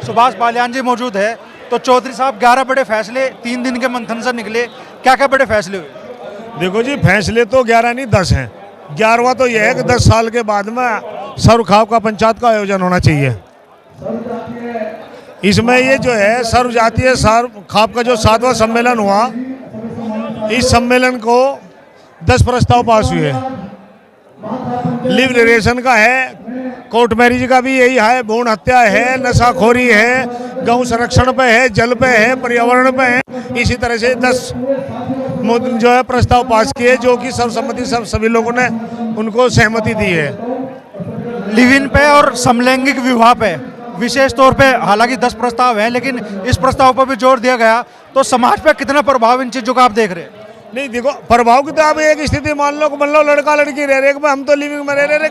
सुभाष बालियान जी मौजूद है। तो चौधरी साहब 11 बड़े फैसले 3 दिन के मंथन से निकले, क्या क्या बड़े फैसले हुए? देखो जी, फैसले तो 11 नहीं 10 हैं। 11वां तो यह है कि 10 साल के बाद में सर्वखाप का पंचायत का आयोजन होना चाहिए। इसमें ये जो है सर्वजातीय सर्वखाप का जो 7वां सम्मेलन हुआ, इस सम्मेलन को 10 प्रस्ताव पास हुए। लिव रिलेशन का है, कोर्ट मैरिज का भी यही है, भ्रूण हत्या है, नशाखोरी है, गौ संरक्षण पे है, जल पे है, पर्यावरण पे है। इसी तरह से 10 जो है प्रस्ताव पास किए, जो कि सर्वसम्मति सभी लोगों ने उनको सहमति दी है। लिव इन पे और समलैंगिक विवाह पे विशेष तौर पे हालांकि 10 प्रस्ताव हैं, लेकिन इस प्रस्ताव पर भी जोर दिया गया। तो समाज पे कितना प्रभाव इन चीजों का आप देख रहे हैं? नहीं देखो, प्रभाव की तो आप एक स्थिति मान लो लड़का लड़की रह रहे, हम तो लिविंग में रह रहे,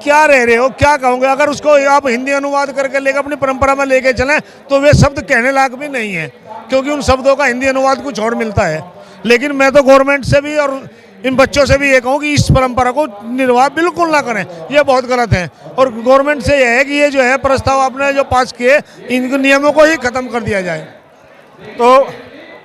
क्या रह रहे हो, क्या कहोगे? अगर उसको आप हिंदी अनुवाद करके लेकर अपनी परंपरा में लेके चलें तो वे शब्द कहने लायक भी नहीं है, क्योंकि उन शब्दों का हिंदी अनुवाद कुछ और मिलता है। लेकिन मैं तो गवर्नमेंट से भी और इन बच्चों से भी ये कहूँ कि इस परंपरा को निर्वाह बिल्कुल ना करें, ये बहुत गलत है। और गवर्नमेंट से यह है कि ये जो है प्रस्ताव आपने जो पास किए, इन नियमों को ही खत्म कर दिया जाए। तो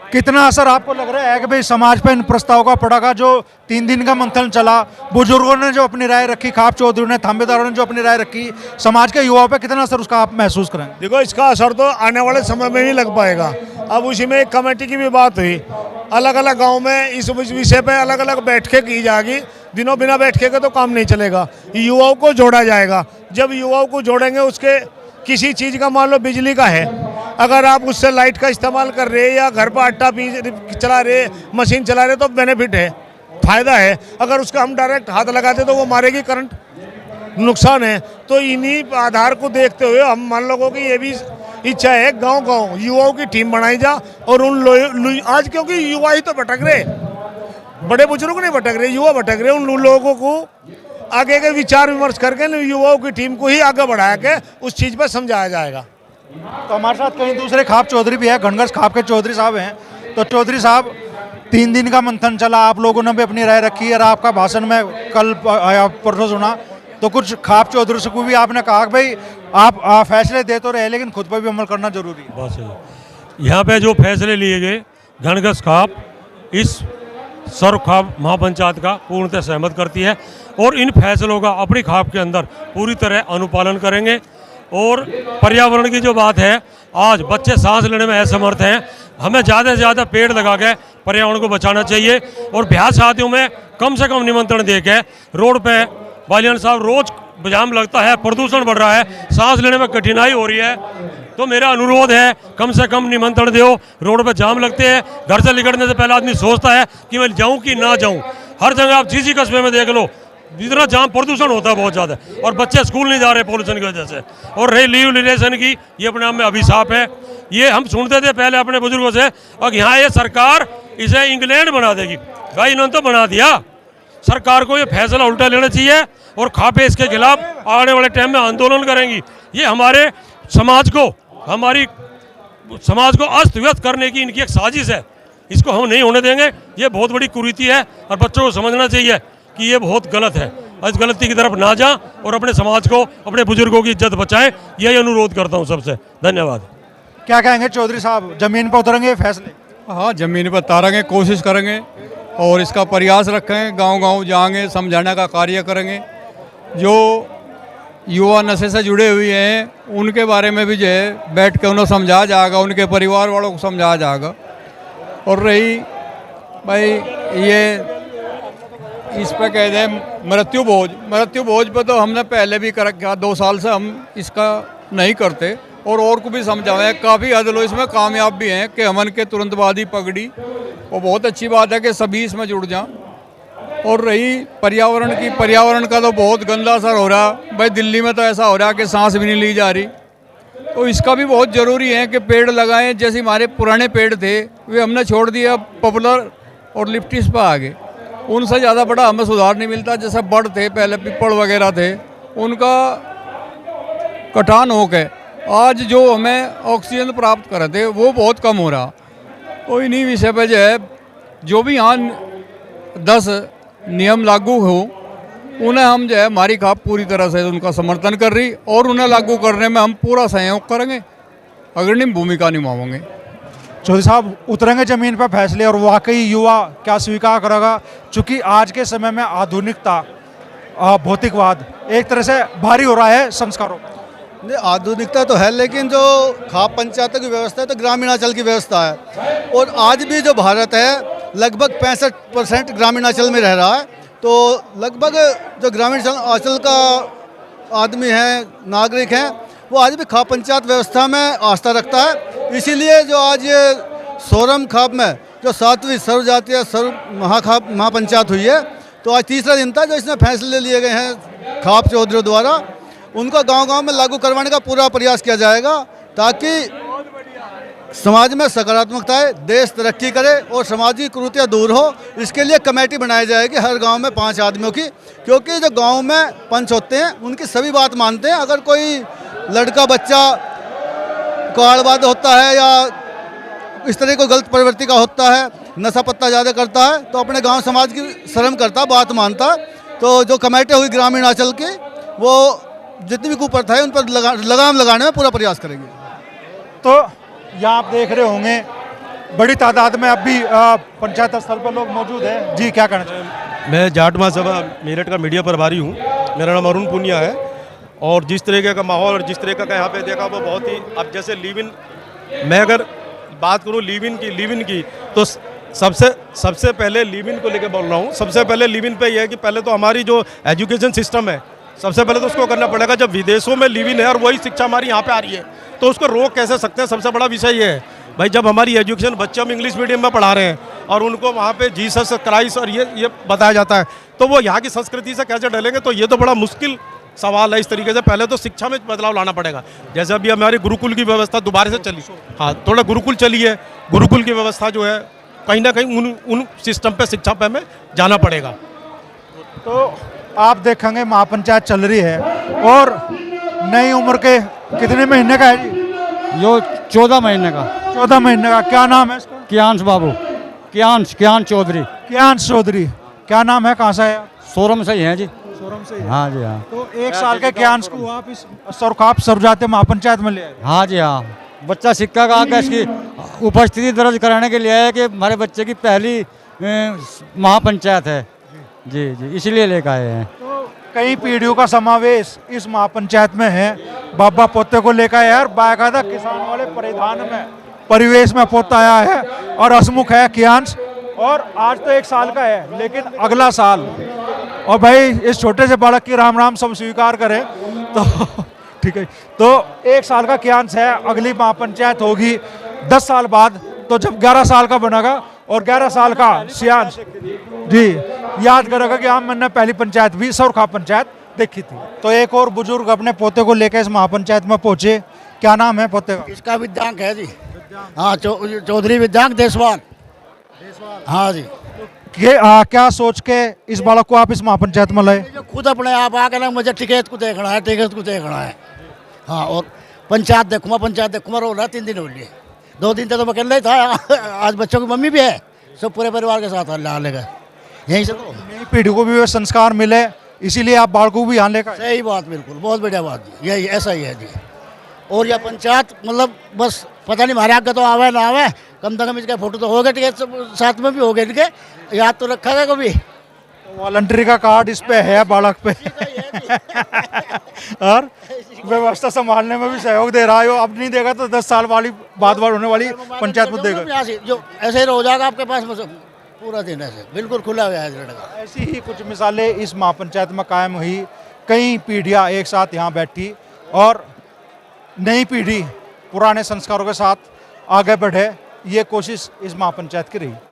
कितना असर आपको लग रहा है कि भाई समाज पे इन प्रस्ताव का पड़ेगा? जो 3 दिन का मंथन चला, बुजुर्गों ने जो अपनी राय रखी, खाप चौधरी ने, थांबेदारों ने जो अपनी राय रखी, समाज के युवाओं पे कितना असर उसका आप महसूस करेंगे? देखो, इसका असर तो आने वाले समय में ही लग पाएगा। अब उसी में एक कमेटी की भी बात हुई, अलग अलग गांव में इस विषय पे अलग अलग बैठकें की जाएगी। दिनों बिना बैठके के तो काम नहीं चलेगा, युवाओं को जोड़ा जाएगा। जब युवाओं को जोड़ेंगे, उसके किसी चीज़ का मान लो बिजली का है, अगर आप उससे लाइट का इस्तेमाल कर रहे या घर पर आटा चला रहे, मशीन चला रहे, तो बेनिफिट है, फायदा है। अगर उसका हम डायरेक्ट हाथ लगाते तो वो मारेगी करंट, नुकसान है। तो इन्हीं आधार को देखते हुए हम मान लोगों की ये भी इच्छा है, गांव-गांव युवाओं की टीम बनाई जा और उन आज क्योंकि युवा ही तो भटक रहे, बड़े बुजुर्ग नहीं भटक रहे, युवा भटक रहे। उन लोगों को आगे के विचार विमर्श करके युवाओं की टीम को ही आगे बढ़ा के उस चीज़ पर समझाया जाएगा। तो हमारे साथ कई दूसरे खाप चौधरी भी है, घनघस खाप के चौधरी साहब हैं। तो चौधरी साहब, 3 दिन का मंथन चला, आप लोगों ने भी अपनी राय रखी और आपका भाषण में कल परसों सुना, तो कुछ खाप चौधरी से को भी आपने कहा कि भाई आप फैसले दे तो रहे, लेकिन खुद पर भी अमल करना जरूरी है। बस यहाँ पे जो फैसले लिए गए, घनघस खाप इस सर्व खाप महापंचायत का पूर्णतः सहमत करती है और इन फैसलों का अपनी खाप के अंदर पूरी तरह अनुपालन करेंगे। और पर्यावरण की जो बात है, आज बच्चे सांस लेने में असमर्थ हैं, हमें ज़्यादा से ज़्यादा पेड़ लगा के पर्यावरण को बचाना चाहिए। और ब्याह शादियों में कम से कम निमंत्रण दे के, रोड पे बालियान साहब रोज जाम लगता है, प्रदूषण बढ़ रहा है, सांस लेने में कठिनाई हो रही है, तो मेरा अनुरोध है कम से कम निमंत्रण दो। रोड पे जाम लगते हैं, घर से निकलने से पहले आदमी सोचता है कि मैं जाऊं कि ना जाऊं। हर जगह आप जिस कस्बे में देख लो, इतना जाम, प्रदूषण होता है बहुत ज़्यादा, और बच्चे स्कूल नहीं जा रहे पोल्यूशन की वजह से। और रही लीव रिलेशन की, ये अपने आप में अभिशाप है। ये हम सुनते थे पहले अपने बुजुर्गों से, और यहाँ ये सरकार इसे इंग्लैंड बना देगी। भाई इन्होंने तो बना दिया। सरकार को ये फैसला उल्टा लेना चाहिए और खापे इसके खिलाफ आने वाले टाइम में आंदोलन करेंगी। ये हमारे समाज को, हमारी समाज को अस्त व्यस्त करने की इनकी एक साजिश है, इसको हम नहीं होने देंगे। ये बहुत बड़ी कुरीति है और बच्चों को समझना चाहिए कि ये बहुत गलत है। इस गलती की तरफ ना जाएं और अपने समाज को, अपने बुजुर्गों की इज्जत बचाएं, यही अनुरोध करता हूं सबसे। धन्यवाद। क्या कहेंगे चौधरी साहब, जमीन पर उतरेंगे फैसले? हाँ, ज़मीन पर उतारेंगे, कोशिश करेंगे और इसका प्रयास रखेंगे, गांव-गांव जाएंगे, समझाने का कार्य करेंगे। जो युवा नशे से जुड़े हुए हैं उनके बारे में भी जो है बैठ के उन्हें समझाया जाएगा, उनके परिवार वालों को समझाया जाएगा। और रही भाई ये इस पे कह दें मृत्यु भोज पे तो हमने पहले भी कर रखा, 2 साल से हम इसका नहीं करते और को भी समझाएं। काफ़ी हद लोग इसमें कामयाब भी हैं कि हमन के तुरंत बाद ही पकड़ी, और बहुत अच्छी बात है कि सभी इसमें जुड़ जाएं। और रही पर्यावरण का तो बहुत गंदा असर हो रहा भाई। दिल्ली में तो ऐसा हो रहा है कि सांस भी नहीं ली जा रही, तो इसका भी बहुत ज़रूरी है कि पेड़ लगाएं। जैसे हमारे पुराने पेड़ थे वे हमने छोड़ दिए, अब पॉपुलर और लिप्टिस पर आ गए। उनसे ज़्यादा बड़ा हमें सुधार नहीं मिलता। जैसे बड़ थे पहले, पीपल वगैरह थे, उनका कटान हो गए, आज जो हमें ऑक्सीजन प्राप्त कर रहे थे वो बहुत कम हो रहा। तो इन्हीं विषय पर जो है, जो भी यहाँ 10 नियम लागू हो, उन्हें हम जो है हमारी खाप पूरी तरह से उनका समर्थन कर रही और उन्हें लागू करने में हम पूरा सहयोग करेंगे। अग्रणी भूमिका निभाएंगे। चौधरी साहब उतरेंगे ज़मीन पर फैसले और वाकई युवा क्या स्वीकार करेगा, चूँकि आज के समय में आधुनिकता भौतिकवाद एक तरह से भारी हो रहा है संस्कारों। नहीं, आधुनिकता तो है, लेकिन जो खाप पंचायतों की व्यवस्था है तो ग्रामीणांचल की व्यवस्था है। और आज भी जो भारत है लगभग 65% ग्रामीणांचल में रह रहा है। तो लगभग जो ग्रामीणांचल का आदमी है, नागरिक हैं, वो आज भी खाप पंचायत व्यवस्था में आस्था रखता है। इसीलिए जो आज ये सोरम खाप में जो 7वीं सर्वजातीय महापंचायत हुई है, तो आज तीसरा दिन था जो इसमें फैसले लिए गए हैं खाप चौधरी द्वारा। उनको गांव-गांव में लागू करवाने का पूरा प्रयास किया जाएगा ताकि समाज में सकारात्मकता है, देश तरक्की करे और सामाजिक कुरीतियाँ दूर हो। इसके लिए कमेटी बनाई जाएगी हर गांव में 5 आदमियों की, क्योंकि जो गांव में पंच होते हैं उनकी सभी बात मानते हैं। अगर कोई लड़का बच्चा कालवाद होता है या इस तरह को गलत प्रवृत्ति का होता है, नशा पत्ता ज़्यादा करता है, तो अपने गाँव समाज की शर्म करता, बात मानता। तो जो कमेटी हुई ग्रामीणांचल की, वो जितनी भी कुप्रथा है उन पर लगाम लगाने में पूरा प्रयास करेंगे। तो यहाँ आप देख रहे होंगे बड़ी तादाद में अब भी पंचायत स्थल पर लोग मौजूद हैं। जी, क्या कहना चाहिए? मैं जाट महासभा मेरठ का मीडिया प्रभारी हूँ। मेरा नाम अरुण पुनिया है। और जिस तरीके का माहौल और जिस तरीके का यहाँ पे देखा वो बहुत ही, अब जैसे लिव इन, मैं अगर बात करूँ लिव इन की तो सबसे पहले लिव इन को लेकर बोल रहा हूँ। सबसे पहले लिव इन पे यह है कि पहले तो हमारी जो एजुकेशन सिस्टम है, सबसे पहले तो उसको करना पड़ेगा। जब विदेशों में लिव इन है और वही शिक्षा हमारी यहाँ पे आ रही है, तो उसको रोक कैसे सकते हैं? सबसे बड़ा विषय ये है भाई, जब हमारी एजुकेशन बच्चे हम इंग्लिश मीडियम में पढ़ा रहे हैं और उनको वहाँ पे जीसस क्राइस्ट और ये बताया जाता है, तो वो यहाँ की संस्कृति से कैसे डलेंगे? तो ये तो बड़ा मुश्किल सवाल है। इस तरीके से पहले तो शिक्षा में बदलाव लाना पड़ेगा। जैसे अभी हमारी गुरुकुल की व्यवस्था दोबारा से चली, हाँ थोड़ा गुरुकुल चली है, गुरुकुल की व्यवस्था जो है कहीं ना कहीं उन सिस्टम पे, शिक्षा पे हमें जाना पड़ेगा। तो आप देखेंगे महापंचायत चल रही है और नई उम्र के कितने महीने का है जी? यो 14 महीने का। 14 महीने का। क्या नाम है इसका? कियांश बाबू, कियांश चौधरी। कियांश चौधरी, क्या नाम है, कहाँ से है? सोरम से ही हैं जी। सोरम से ही। हाँ जी हाँ। तो 1 साल के कियांश को आप इस सरखाप सर्वजातीय महापंचायत में ले आए? हाँ जी हाँ। बच्चा सिक्का का आकर इसकी उपस्थिति दर्ज कराने के लिए है कि हमारे बच्चे की पहली महापंचायत है। जी जी, इसलिए लेकर आए हैं। तो कई पीढ़ियों का समावेश इस महापंचायत में है। बाबा पोते को लेकर आया है, बाकायदा किसान वाले परिधान में परिवेश में पोता आया है और हसमुख है कियांश। और आज तो 1 साल का है, लेकिन अगला साल, और भाई इस छोटे से बालक की राम राम सब स्वीकार करें तो ठीक है। तो 1 साल का कियांश है, अगली महापंचायत होगी 10 साल बाद, तो जब 11 साल का बनेगा और 11 साल का सियांश जी याद करेगा कि हाँ मैंने पहली पंचायत भी सरखाप पंचायत देखी थी। तो एक और बुजुर्ग अपने पोते को लेकर इस महापंचायत में पहुंचे। क्या नाम है पोते का? इसका विद्यांक है जी। हाँ, चौधरी विद्यांक देशवाल। हाँ जी। क्या सोच के इस बालक को आप इस महापंचायत में लाए? जो खुद अपने आप आकर ना मुझे टिकट को देखना है। हाँ, और पंचायत देखूंगा रो रहा 3 दिन हो लिए। 2 दिन तक तो मैं अकेला ही था। आज बच्चों की मम्मी भी है, सब पूरे परिवार के साथ लेगा यहीं से। तो नई पीढ़ी को भी वे संस्कार मिले, इसीलिए आप बालकों को भी यहाँ लेकर? सही बात, बिल्कुल, बहुत बढ़िया बात जी। यही ऐसा ही है जी। और यह पंचायत मतलब बस पता नहीं हमारे आगे तो आवे ना आवे, कम से कम इसका फोटो तो हो गया, टिकट साथ में भी हो गया, इनके याद तो रखा है कभी। वॉलंटरी का कार्ड इस पे है बालक पे और व्यवस्था संभालने में भी सहयोग दे रहा है। अब नहीं देगा तो 10 साल वाली बाद होने वाली पंचायत में देगा। जो ऐसे ही हो जाएगा आपके पास, पूरा दिन ऐसे बिल्कुल खुला हुआ है लड़का। ऐसी ही कुछ मिसालें इस महापंचायत में कायम हुई। कई पीढ़ियाँ एक साथ यहाँ बैठी और नई पीढ़ी पुराने संस्कारों के साथ आगे बढ़े, ये कोशिश इस महापंचायत की रही।